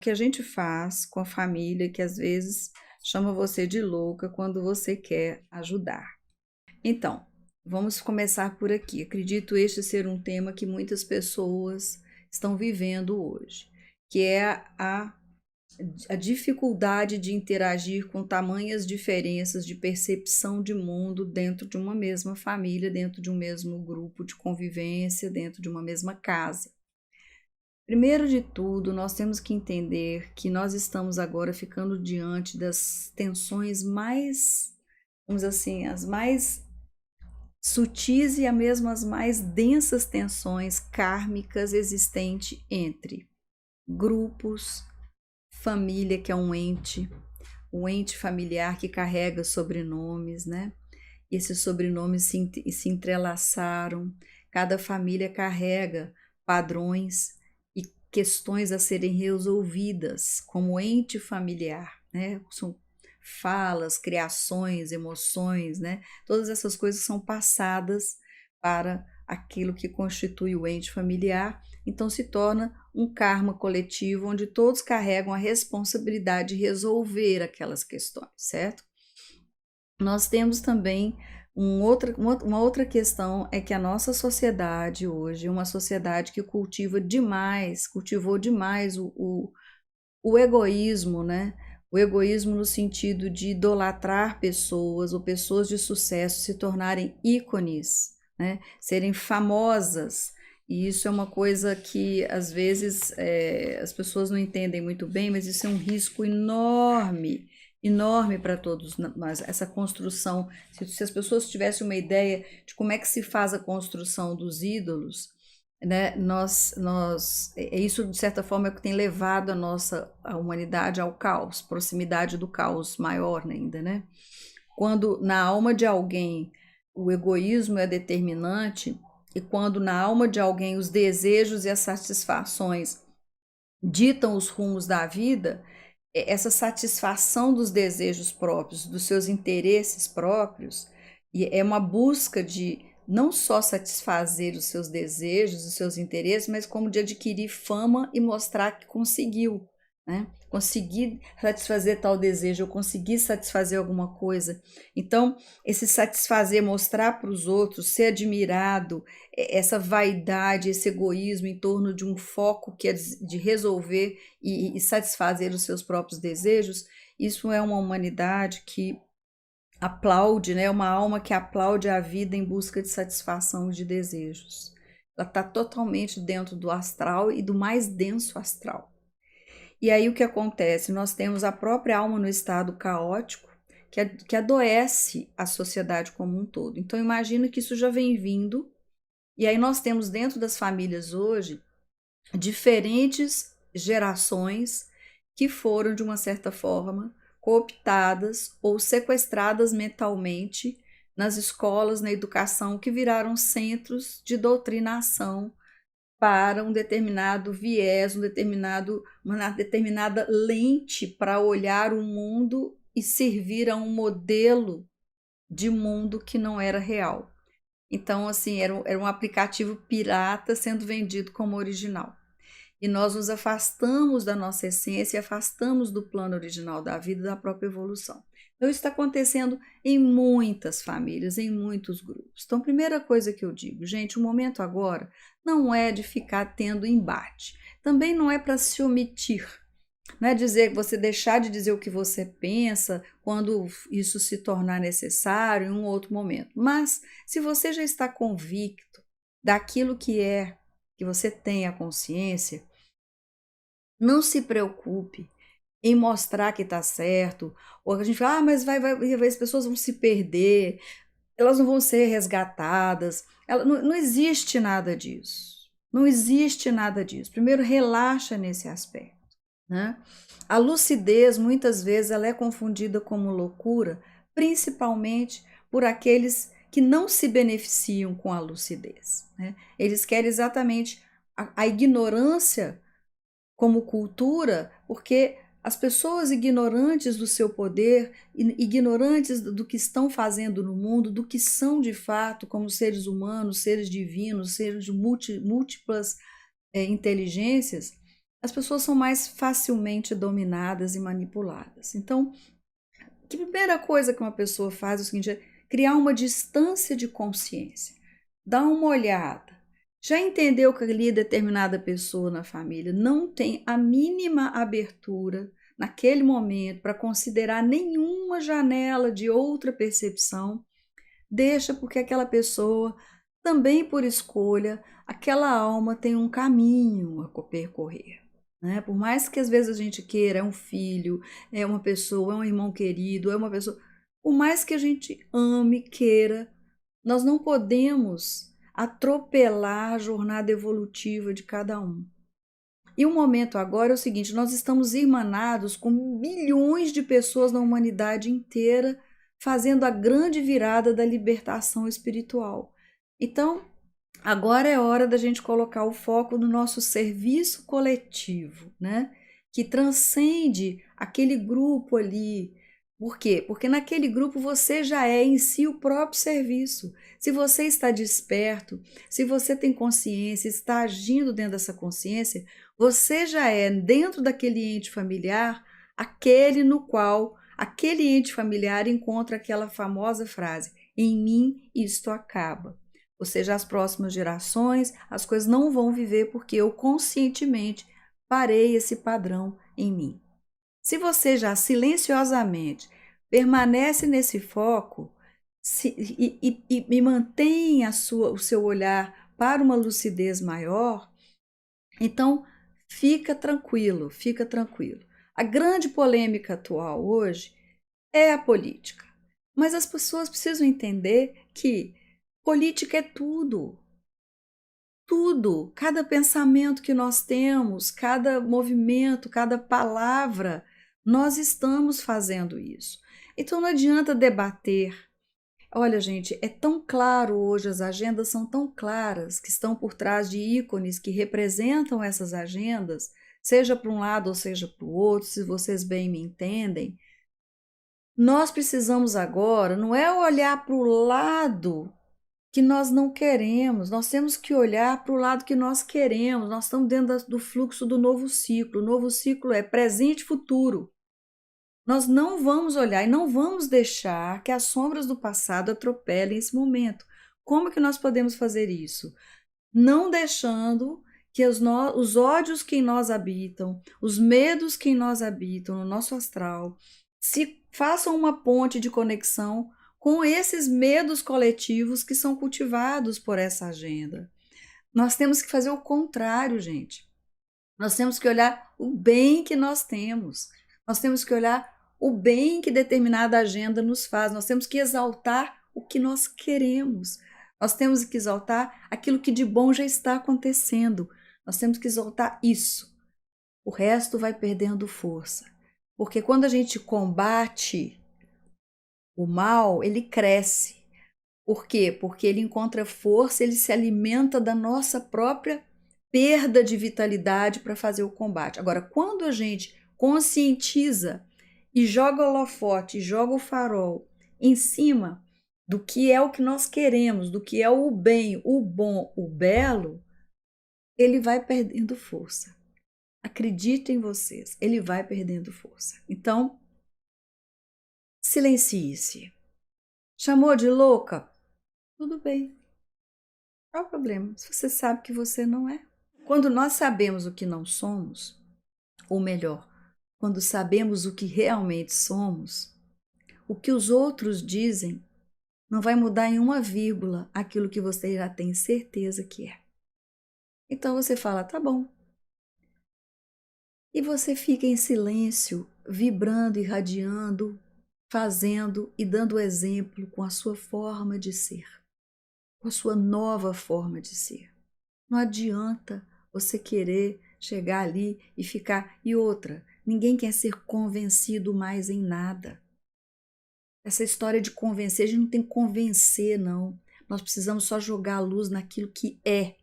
que a gente faz com a família que às vezes chama você de louca quando você quer ajudar. Então, vamos começar por aqui. Acredito este ser um tema que muitas pessoas estão vivendo hoje, que é a dificuldade de interagir com tamanhas diferenças de percepção de mundo dentro de uma mesma família, dentro de um mesmo grupo de convivência, dentro de uma mesma casa. Primeiro de tudo, nós temos que entender que nós estamos agora ficando diante das tensões mais, vamos dizer assim, as mais sutis e mesmo as mais densas tensões kármicas existentes entre grupos, família, que é um ente familiar que carrega sobrenomes, né? E esses sobrenomes se entrelaçaram, cada família carrega padrões e questões a serem resolvidas como ente familiar, né? São falas, criações, emoções, né? Todas essas coisas são passadas para aquilo que constitui o ente familiar, então se torna um karma coletivo onde todos carregam a responsabilidade de resolver aquelas questões, certo? Nós temos também uma outra questão é que a nossa sociedade hoje é uma sociedade que cultivou demais o egoísmo, né? O egoísmo no sentido de idolatrar pessoas ou pessoas de sucesso se tornarem ícones, né? Serem famosas. E isso é uma coisa que às vezes as pessoas não entendem muito bem, mas isso é um risco enorme, enorme para todos nós. Essa construção, se as pessoas tivessem uma ideia de como é que se faz a construção dos ídolos, né, isso de certa forma é o que tem levado a humanidade ao caos, proximidade do caos maior ainda, né? Quando na alma de alguém o egoísmo é determinante e quando na alma de alguém os desejos e as satisfações ditam os rumos da vida, essa satisfação dos desejos próprios, dos seus interesses próprios, e é uma busca de não só satisfazer os seus desejos, os seus interesses, mas como de adquirir fama e mostrar que conseguiu, né? Consegui satisfazer tal desejo, eu consegui satisfazer alguma coisa. Então, esse satisfazer, mostrar para os outros, ser admirado, essa vaidade, esse egoísmo em torno de um foco que é de resolver e satisfazer os seus próprios desejos, isso é uma humanidade que aplaude, né? Uma alma que aplaude a vida em busca de satisfação de desejos. Ela está totalmente dentro do astral e do mais denso astral. E aí o que acontece? Nós temos a própria alma no estado caótico que adoece a sociedade como um todo. Então imagina que isso já vem vindo, e aí nós temos dentro das famílias hoje diferentes gerações que foram, de uma certa forma, cooptadas ou sequestradas mentalmente nas escolas, na educação, que viraram centros de doutrinação para um determinado viés, uma determinada lente para olhar o mundo e servir a um modelo de mundo que não era real. Então, assim, era um aplicativo pirata sendo vendido como original. E nós nos afastamos da nossa essência, afastamos do plano original da vida, da própria evolução. Então, isso está acontecendo em muitas famílias, em muitos grupos. Então, a primeira coisa que eu digo, gente, o momento agora não é de ficar tendo embate. Também não é para se omitir. Não é dizer você deixar de dizer o que você pensa quando isso se tornar necessário em um outro momento. Mas se você já está convicto daquilo que você tem a consciência, não se preocupe em mostrar que está certo, ou a gente fala, mas as pessoas vão se perder, elas não vão ser resgatadas. Não existe nada disso. Não existe nada disso. Primeiro, relaxa nesse aspecto, né? A lucidez, muitas vezes, ela é confundida como loucura, principalmente por aqueles que não se beneficiam com a lucidez, né? Eles querem exatamente a ignorância como cultura, porque as pessoas ignorantes do seu poder, ignorantes do que estão fazendo no mundo, do que são de fato como seres humanos, seres divinos, seres de múltiplas inteligências, as pessoas são mais facilmente dominadas e manipuladas. Então, a primeira coisa que uma pessoa faz é o seguinte: é criar uma distância de consciência. Dá uma olhada. Já entendeu que ali determinada pessoa na família não tem a mínima abertura naquele momento para considerar nenhuma janela de outra percepção? Deixa, porque aquela pessoa, também por escolha, aquela alma tem um caminho a percorrer. Né? Por mais que às vezes a gente queira, é um filho, é uma pessoa, é um irmão querido, é uma pessoa. Por mais que a gente ame, queira, nós não podemos atropelar a jornada evolutiva de cada um. E o momento agora é o seguinte: nós estamos irmanados com milhões de pessoas na humanidade inteira, fazendo a grande virada da libertação espiritual. Então, agora é hora da gente colocar o foco no nosso serviço coletivo, né? Que transcende aquele grupo ali. Por quê? Porque naquele grupo você já é em si o próprio serviço. Se você está desperto, se você tem consciência, está agindo dentro dessa consciência, você já é, dentro daquele ente familiar, aquele no qual aquele ente familiar encontra aquela famosa frase: em mim isto acaba. Ou seja, as próximas gerações, as coisas não vão viver porque eu conscientemente parei esse padrão em mim. Se você já silenciosamente permanece nesse foco e mantém o seu olhar para uma lucidez maior, então fica tranquilo, fica tranquilo. A grande polêmica atual hoje é a política, mas as pessoas precisam entender que política é tudo. Tudo, cada pensamento que nós temos, cada movimento, cada palavra, nós estamos fazendo isso. Então não adianta debater. Olha, gente, é tão claro hoje, as agendas são tão claras, que estão por trás de ícones que representam essas agendas, seja para um lado ou seja para o outro, se vocês bem me entendem. Nós precisamos agora, não é olhar para o lado que nós não queremos, nós temos que olhar para o lado que nós queremos. Nós estamos dentro do fluxo do novo ciclo. O novo ciclo é presente e futuro. Nós não vamos olhar e não vamos deixar que as sombras do passado atropelem esse momento. Como que nós podemos fazer isso? Não deixando que os ódios que em nós habitam, os medos que em nós habitam, no nosso astral, se façam uma ponte de conexão com esses medos coletivos que são cultivados por essa agenda. Nós temos que fazer o contrário, gente. Nós temos que olhar o bem que nós temos. Nós temos que olhar o bem que determinada agenda nos faz. Nós temos que exaltar o que nós queremos. Nós temos que exaltar aquilo que de bom já está acontecendo. Nós temos que exaltar isso. O resto vai perdendo força. Porque quando a gente combate o mal, ele cresce. Por quê? Porque ele encontra força, ele se alimenta da nossa própria perda de vitalidade para fazer o combate. Agora, quando a gente conscientiza e joga o holofote, joga o farol em cima do que é o que nós queremos, do que é o bem, o bom, o belo, ele vai perdendo força. Acredite em vocês, ele vai perdendo força. Então, silencie-se. Chamou de louca? Tudo bem. Qual é o problema? Se você sabe que você não é. Quando nós sabemos o que não somos, ou melhor, quando sabemos o que realmente somos, o que os outros dizem não vai mudar em uma vírgula aquilo que você já tem certeza que é. Então você fala, tá bom. E você fica em silêncio, vibrando, irradiando, fazendo e dando exemplo com a sua forma de ser, com a sua nova forma de ser. Não adianta você querer chegar ali e ficar. E outra, ninguém quer ser convencido mais em nada. Essa história de convencer, a gente não tem que convencer, não. Nós precisamos só jogar a luz naquilo que é.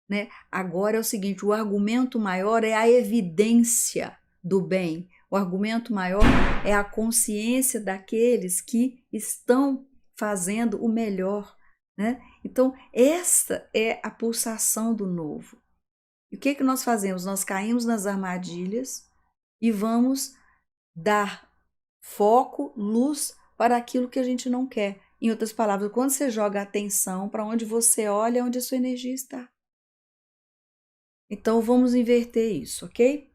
Né? Agora é o seguinte, o argumento maior é a evidência do bem. O argumento maior é a consciência daqueles que estão fazendo o melhor. Né? Então, esta é a pulsação do novo. E o que nós fazemos? Nós caímos nas armadilhas e vamos dar foco, luz para aquilo que a gente não quer. Em outras palavras, quando você joga atenção para onde você olha, é onde a sua energia está. Então vamos inverter isso, ok?